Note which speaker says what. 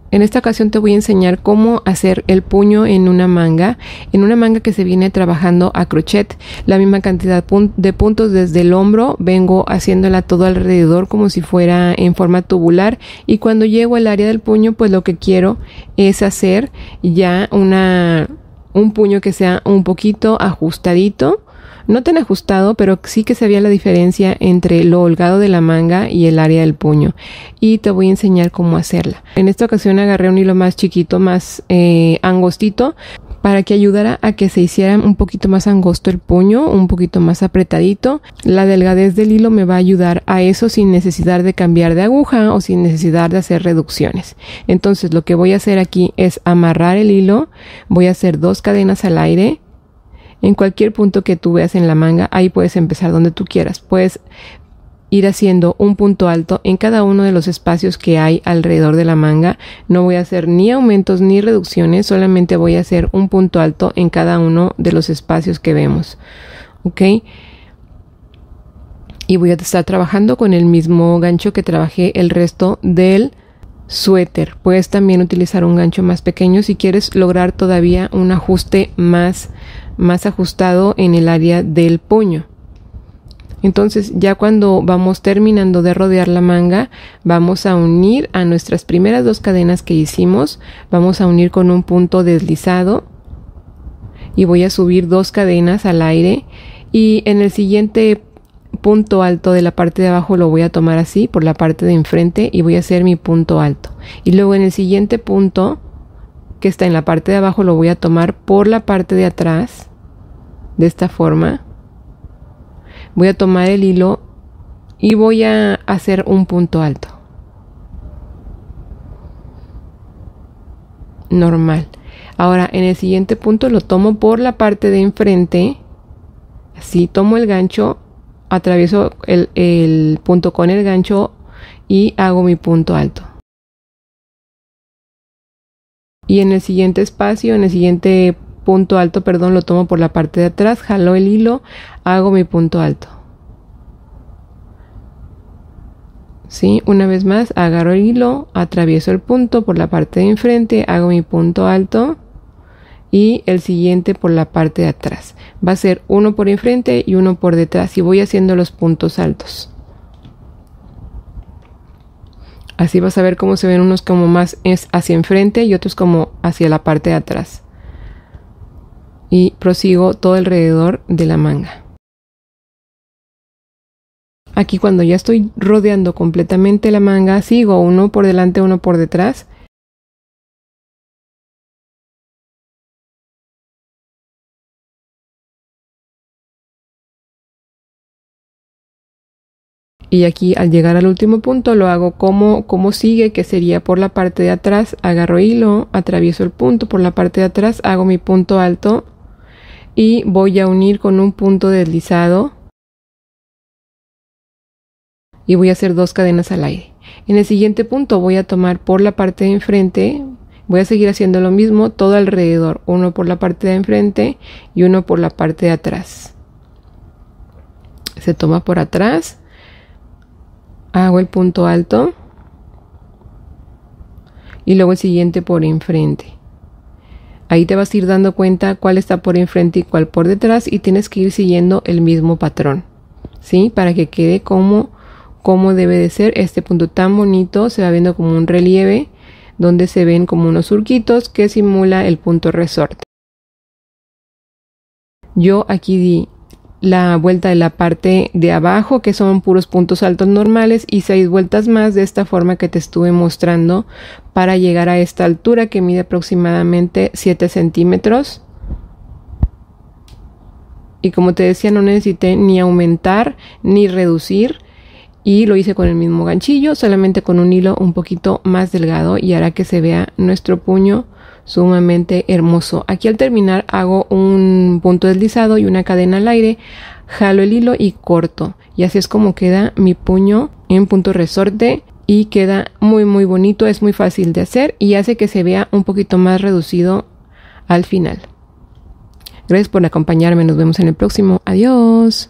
Speaker 1: En esta ocasión te voy a enseñar cómo hacer el puño en una manga que se viene trabajando a crochet. La misma cantidad de puntos desde el hombro, vengo haciéndola todo alrededor como si fuera en forma tubular, y cuando llego al área del puño, pues lo que quiero es hacer ya un puño que sea un poquito ajustadito. No tan ajustado, pero sí que se vea la diferencia entre lo holgado de la manga y el área del puño. Y te voy a enseñar cómo hacerla. En esta ocasión agarré un hilo más chiquito, más angostito, para que ayudara a que se hiciera un poquito más angosto el puño, un poquito más apretadito. La delgadez del hilo me va a ayudar a eso sin necesidad de cambiar de aguja o sin necesidad de hacer reducciones. Entonces lo que voy a hacer aquí es amarrar el hilo. Voy a hacer 2 cadenas al aire. En cualquier punto que tú veas en la manga, ahí puedes empezar donde tú quieras. Puedes ir haciendo un punto alto en cada uno de los espacios que hay alrededor de la manga. No voy a hacer ni aumentos ni reducciones, solamente voy a hacer un punto alto en cada uno de los espacios que vemos. ¿Ok? Y voy a estar trabajando con el mismo gancho que trabajé el resto del suéter. Puedes también utilizar un gancho más pequeño si quieres lograr todavía un ajuste más ajustado en el área del puño. Entonces ya cuando vamos terminando de rodear la manga, vamos a unir a nuestras primeras 2 cadenas que hicimos, vamos a unir con un punto deslizado y voy a subir 2 cadenas al aire, y en el siguiente punto alto de la parte de abajo lo voy a tomar así por la parte de enfrente y voy a hacer mi punto alto, y luego en el siguiente punto que está en la parte de abajo lo voy a tomar por la parte de atrás de esta forma. Voy a tomar el hilo y voy a hacer un punto alto normal. Ahora en el siguiente punto lo tomo por la parte de enfrente, así tomo el gancho, atravieso el punto con el gancho y hago mi punto alto. Y en el siguiente espacio, en el siguiente punto alto, perdón, lo tomo por la parte de atrás, jalo el hilo, hago mi punto alto. ¿Sí? Una vez más, agarro el hilo, atravieso el punto por la parte de enfrente, hago mi punto alto y el siguiente por la parte de atrás. Va a ser uno por enfrente y uno por detrás y voy haciendo los puntos altos. Así vas a ver cómo se ven unos como más hacia enfrente y otros como hacia la parte de atrás. Y prosigo todo alrededor de la manga. Aquí cuando ya estoy rodeando completamente la manga, sigo uno por delante, uno por detrás. Y aquí al llegar al último punto lo hago como sigue, que sería por la parte de atrás, agarro hilo, atravieso el punto por la parte de atrás, hago mi punto alto y voy a unir con un punto deslizado y voy a hacer 2 cadenas al aire. En el siguiente punto voy a tomar por la parte de enfrente, voy a seguir haciendo lo mismo todo alrededor, uno por la parte de enfrente y uno por la parte de atrás. Se toma por atrás. Hago el punto alto y luego el siguiente por enfrente. Ahí te vas a ir dando cuenta cuál está por enfrente y cuál por detrás, y tienes que ir siguiendo el mismo patrón, ¿sí? Para que quede como debe de ser. Este punto tan bonito se va viendo como un relieve donde se ven como unos surquitos que simula el punto resorte. Yo aquí di la vuelta de la parte de abajo, que son puros puntos altos normales, y 6 vueltas más de esta forma que te estuve mostrando para llegar a esta altura que mide aproximadamente 7 centímetros. Y como te decía, no necesité ni aumentar ni reducir, y lo hice con el mismo ganchillo, solamente con un hilo un poquito más delgado, y hará que se vea nuestro puño sumamente hermoso. Aquí al terminar hago un punto deslizado y una cadena al aire, jalo el hilo y corto, y así es como queda mi puño en punto resorte, y queda muy bonito. Es muy fácil de hacer y hace que se vea un poquito más reducido al final. Gracias por acompañarme, nos vemos en el próximo. Adiós.